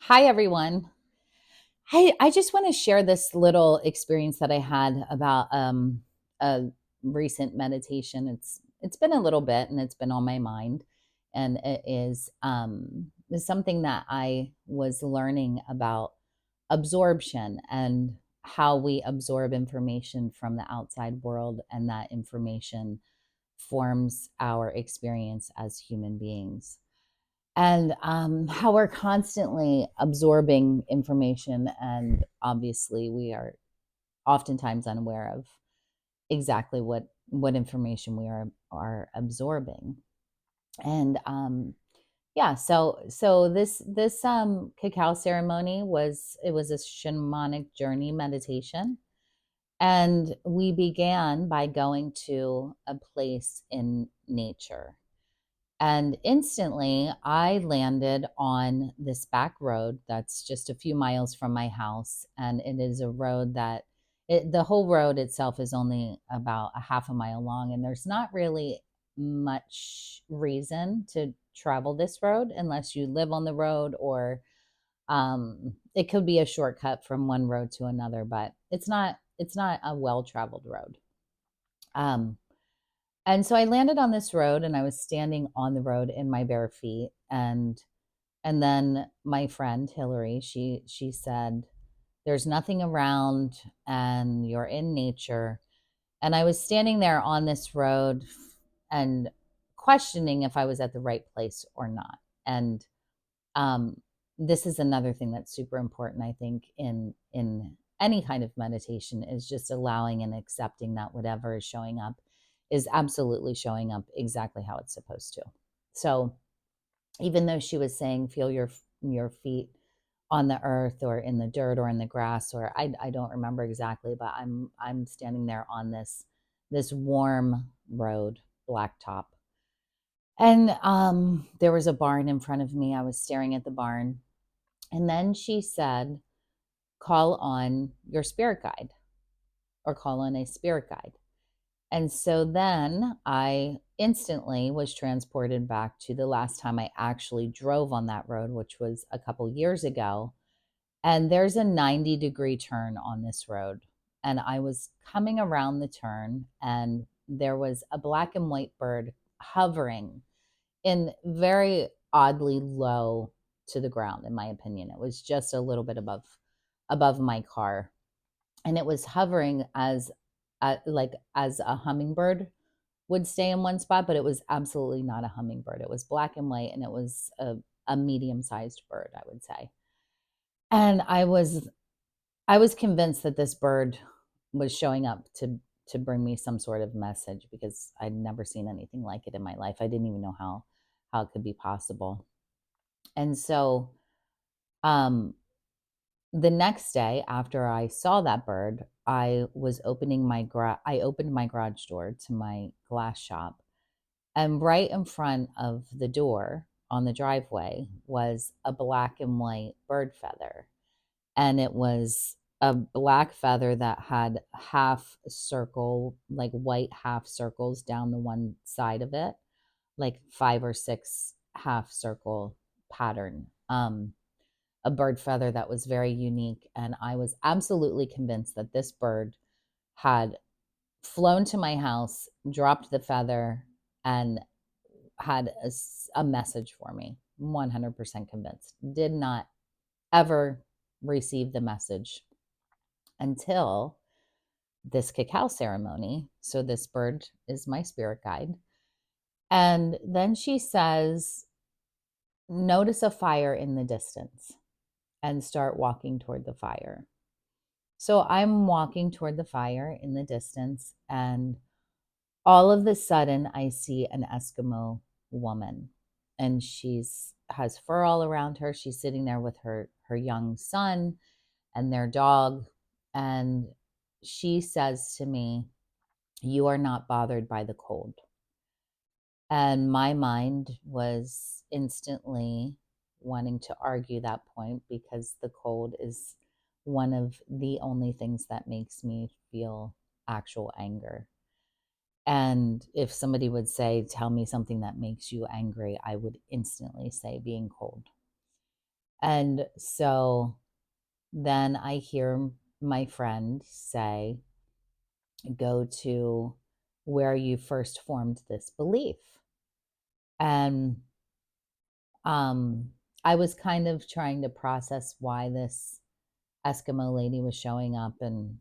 Hi, everyone. I just want to share this little experience that I had about a recent meditation. It's been a little bit, and it's been on my mind, and is something that I was learning about absorption and how we absorb information from the outside world, and that information forms our experience as human beings and how we're constantly absorbing information, and obviously we are oftentimes unaware of exactly what information we are absorbing. And yeah, so this cacao ceremony was a shamanic journey meditation, and we began by going to a place in nature. And instantly, I landed on this back road that's just a few miles from my house. And it is a road the whole road itself is only about a half a mile long. And there's not really much reason to travel this road unless you live on the road, or it could be a shortcut from one road to another, but it's not a well traveled road. Um, and so I landed on this road, and I was standing on the road in my bare feet. And then my friend Hillary, she said, "There's nothing around and you're in nature." And I was standing there on this road and questioning if I was at the right place or not. And um, this is another thing that's super important, I think, in any kind of meditation, is just allowing and accepting that whatever is showing up is absolutely showing up exactly how it's supposed to. So even though she was saying feel your feet on the earth or in the dirt or in the grass, or I don't remember exactly, but I'm standing there on this warm road, blacktop. And there was a barn in front of me. I was staring at the barn. And then she said, call on your spirit guide, or call on a spirit guide. And so then I instantly was transported back to the last time I actually drove on that road, which was a couple years ago. And there's a 90-degree turn on this road. And I was coming around the turn, and there was a black and white bird hovering in very oddly low to the ground. In my opinion, it was just a little bit above my car, and it was hovering like as a hummingbird would stay in one spot, but it was absolutely not a hummingbird. It was black and white, and it was a medium-sized bird, I would say. And I was convinced that this bird was showing up to bring me some sort of message, because I'd never seen anything like it in my life. I didn't even know how it could be possible. And so um the next day after I saw that bird, I opened my garage door to my glass shop, and right in front of the door on the driveway was a black and white bird feather. And it was a black feather that had half circle, like white half circles down the one side of it, like five or six half circle pattern. A bird feather that was very unique. And I was absolutely convinced that this bird had flown to my house, dropped the feather, and had a message for me. 100% convinced. Did not ever receive the message until this cacao ceremony. So this bird is my spirit guide. And then she says, notice a fire in the distance and start walking toward the fire. So I'm walking toward the fire in the distance, and all of a sudden I see an Eskimo woman, and she's has fur all around her. She's sitting there with her young son and their dog, and she says to me, "You are not bothered by the cold." And my mind was instantly wanting to argue that point, because the cold is one of the only things that makes me feel actual anger. And if somebody would say, tell me something that makes you angry, I would instantly say being cold. And so then I hear my friend say, go to where you first formed this belief. And um, I was kind of trying to process why this Eskimo lady was showing up, and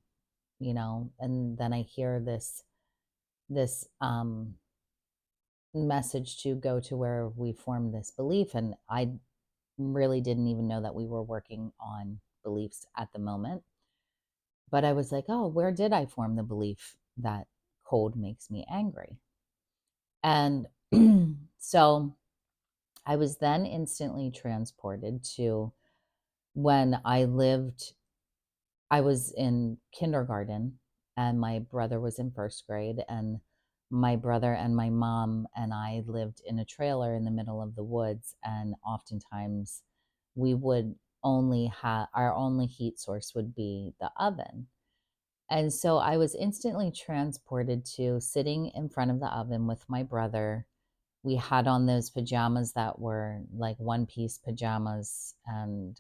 and then I hear this message to go to where we formed this belief, and I really didn't even know that we were working on beliefs at the moment. But I was like, oh, where did I form the belief that cold makes me angry? And so I was then instantly transported to when I was in kindergarten and my brother was in first grade, and my brother and my mom and I lived in a trailer in the middle of the woods. And oftentimes we would only have our only heat source would be the oven. And so I was instantly transported to sitting in front of the oven with my brother. We had on those pajamas that were like one piece pajamas, and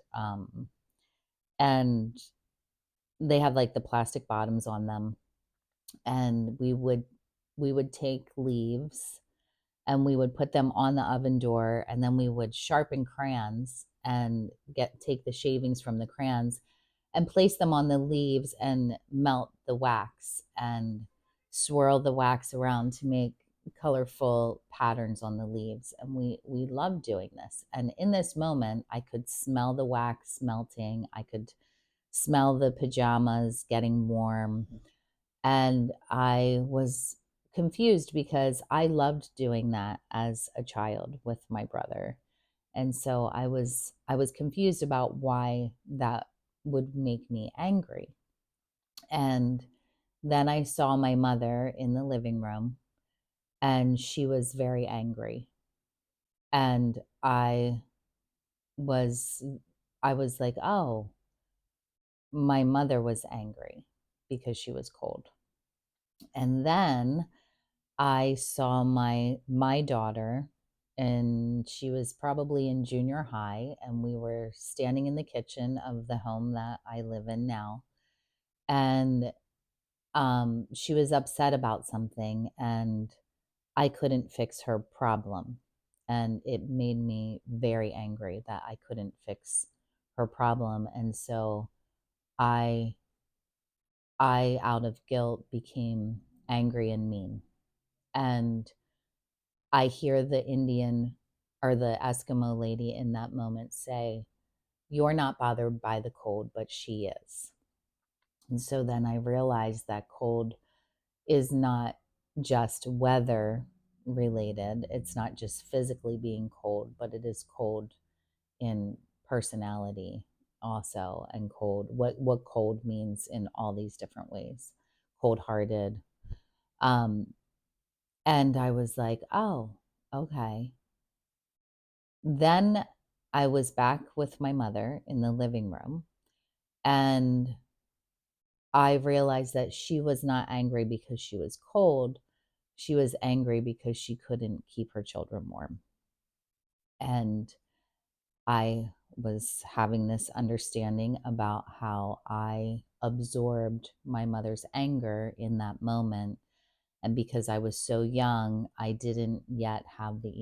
they had like the plastic bottoms on them. And we would take leaves and we would put them on the oven door, and then we would sharpen crayons and get take the shavings from the crayons and place them on the leaves and melt the wax and swirl the wax around to make colorful patterns on the leaves. And we loved doing this. And in this moment, I could smell the wax melting. I could smell the pajamas getting warm. And I was confused because I loved doing that as a child with my brother. And so I was confused about why that would make me angry. And then I saw my mother in the living room, and she was very angry. And was I was like, "Oh, my mother was angry because she was cold." And then I saw my daughter, and she was probably in junior high, and we were standing in the kitchen of the home that I live in now. And she was upset about something, and I couldn't fix her problem. And it made me very angry that I couldn't fix her problem. And so I I out of guilt became angry and mean. And I hear the Indian or the Eskimo lady in that moment say, "You're not bothered by the cold, but she is." And so then I realized that cold is not just weather related. It's not just physically being cold, but it is cold in personality also, and cold, what cold means in all these different ways. Cold hearted. Um, and I was like, oh, okay. Then I was back with my mother in the living room, and I realized that she was not angry because she was cold. She was angry because she couldn't keep her children warm. And I was having this understanding about how I absorbed my mother's anger in that moment. And because I was so young, I didn't yet have the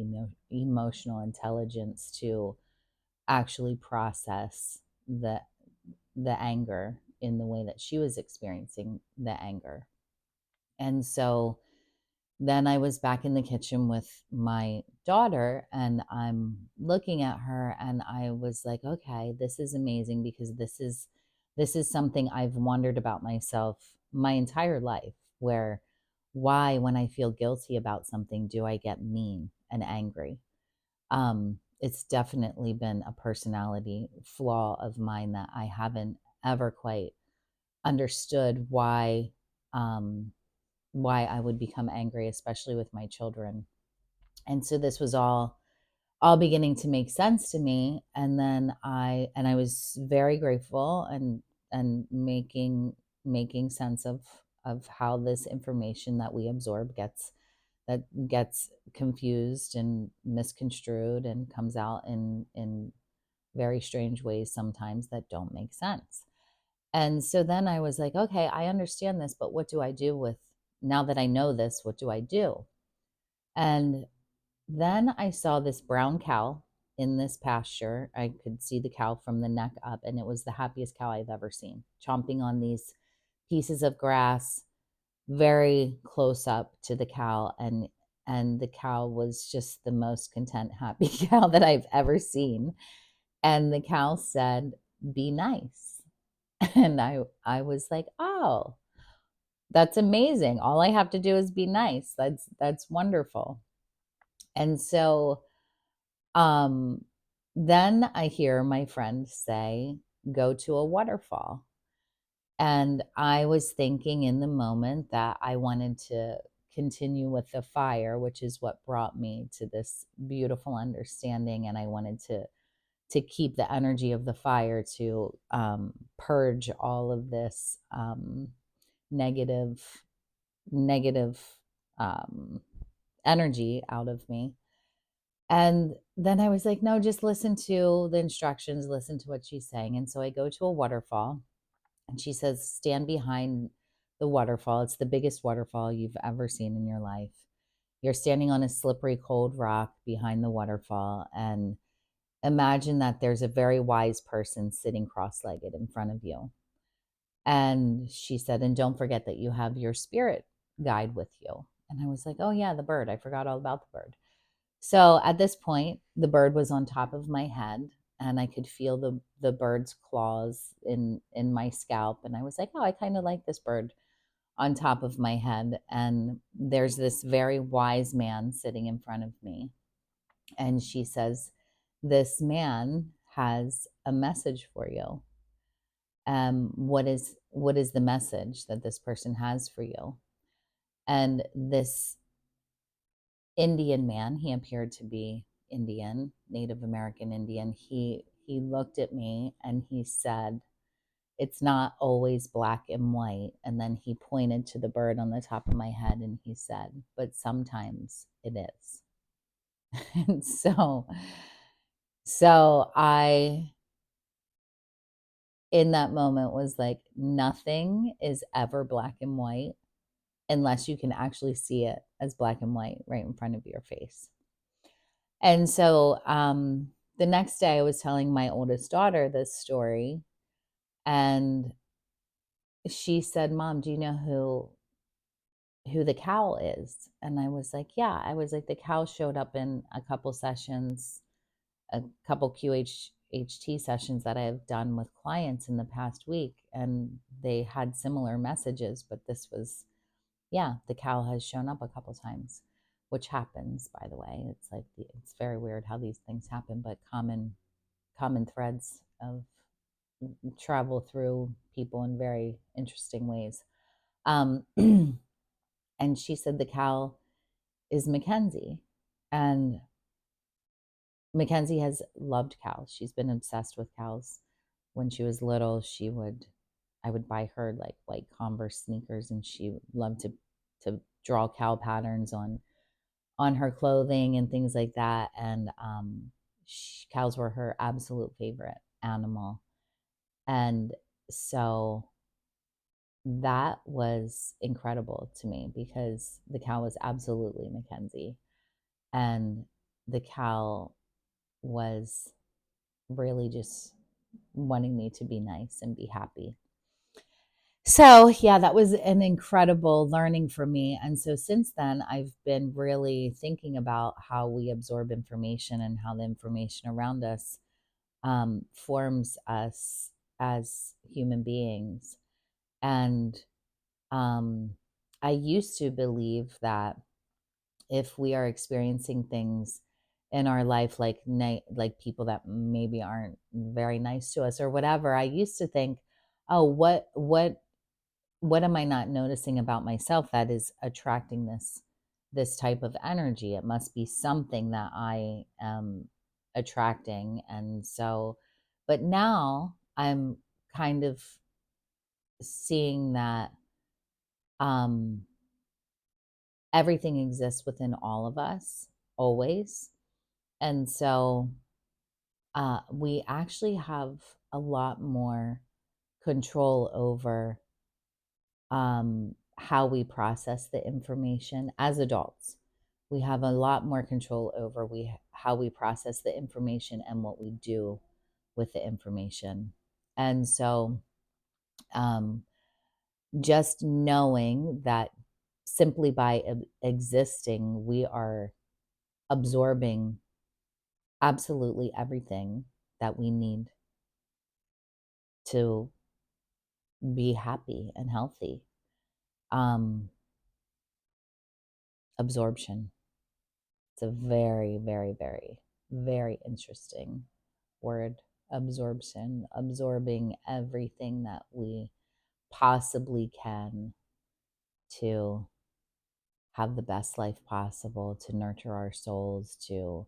emotional intelligence to actually process the anger in the way that she was experiencing the anger. And so then I was back in the kitchen with my daughter, and I'm looking at her, and I was like, okay, this is amazing, because this is something I've wondered about myself my entire life, where why, when I feel guilty about something, do I get mean and angry? It's definitely been a personality flaw of mine that I haven't ever quite understood um, why I would become angry, especially with my children. And so this was all beginning to make sense to me. And then I was very grateful, and making sense of how this information that we absorb gets confused and misconstrued and comes out in very strange ways sometimes that don't make sense. And so then I was like, okay, I understand this, but what do I do with, now that I know this, what do I do? And then I saw this brown cow in this pasture. I could see the cow from the neck up, and it was the happiest cow I've ever seen, chomping on these pieces of grass very close up to the cow. And the cow was just the most content, happy cow that I've ever seen. And the cow said, "Be nice." And I was like, "Oh, that's amazing. All I have to do is be nice. That's wonderful." And so um then I hear my friend say, "Go to a waterfall." And I was thinking in the moment that I wanted to continue with the fire, which is what brought me to this beautiful understanding. And I wanted to keep the energy of the fire to purge all of this negative negative um, energy out of me. And then I was like, no, just listen to the instructions, listen to what she's saying. And so I go to a waterfall, and she says, stand behind the waterfall. It's the biggest waterfall you've ever seen in your life. You're standing on a slippery, cold rock behind the waterfall. And imagine that there's a very wise person sitting cross legged in front of you. And she said, and don't forget that you have your spirit guide with you. And I was like, oh, yeah, the bird. I forgot all about the bird. So at this point, the bird was on top of my head, and I could feel the bird's claws in my scalp. And I was like, oh, I kind of like this bird on top of my head. And there's this very wise man sitting in front of me. And she says, this man has a message for you. What is the message that this person has for you? And this Indian man, he appeared to be Indian, Native American Indian. He looked at me and he said, "It's not always black and white." And then he pointed to the bird on the top of my head and he said, "But sometimes it is." And so I, in that moment, was like, nothing is ever black and white unless you can actually see it as black and white right in front of your face. And so the next day I was telling my oldest daughter this story, and she said, "Mom, do you know who the cow is?" And I was like, "Yeah." I was like, "The cow showed up in a couple sessions, a couple QHHT sessions that I've done with clients in the past week, and they had similar messages, but this was, yeah, the cow has shown up a couple times." Which happens, by the way. It's like it's very weird how these things happen, but common threads of travel through people in very interesting ways. Um, and she said the cow is Mackenzie, and Mackenzie has loved cows. She's been obsessed with cows. When she was little, I would buy her like white Converse sneakers, and she loved to draw cow patterns on her clothing and things like that. And cows were her absolute favorite animal. And so that was incredible to me because the cow was absolutely Mackenzie. And the cow was really just wanting me to be nice and be happy. So, yeah, that was an incredible learning for me. And so since then, I've been really thinking about how we absorb information and how the information around us forms us as human beings. And um, I used to believe that if we are experiencing things in our life, like people that maybe aren't very nice to us or whatever, I used to think, oh, what am I not noticing about myself that is attracting this type of energy? It must be something that I am attracting. And so, but now I'm kind of seeing that um, everything exists within all of us always. And so we actually have a lot more control over how we process the information as adults. We have a lot more control over how we process the information and what we do with the information. And so, um, just knowing that simply by existing, we are absorbing absolutely everything that we need to be happy and healthy. Um, Absorption. It's a very, very, very, very interesting word. Absorption, absorbing everything that we possibly can to have the best life possible, to nurture our souls, to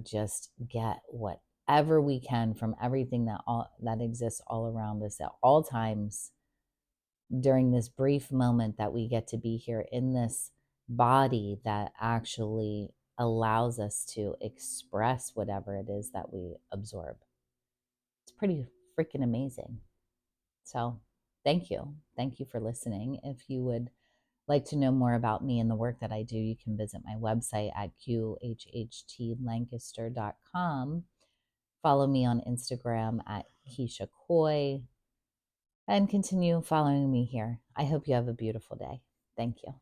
just get whatever we can from everything that exists all around us at all times during this brief moment that we get to be here in this body that actually allows us to express whatever it is that we absorb. It's pretty freaking amazing. So, thank you. Thank you for listening. If you would like to know more about me and the work that I do, you can visit my website at qhhtlancaster.com. Follow me on Instagram at Keisha Coy and continue following me here. I hope you have a beautiful day. Thank you.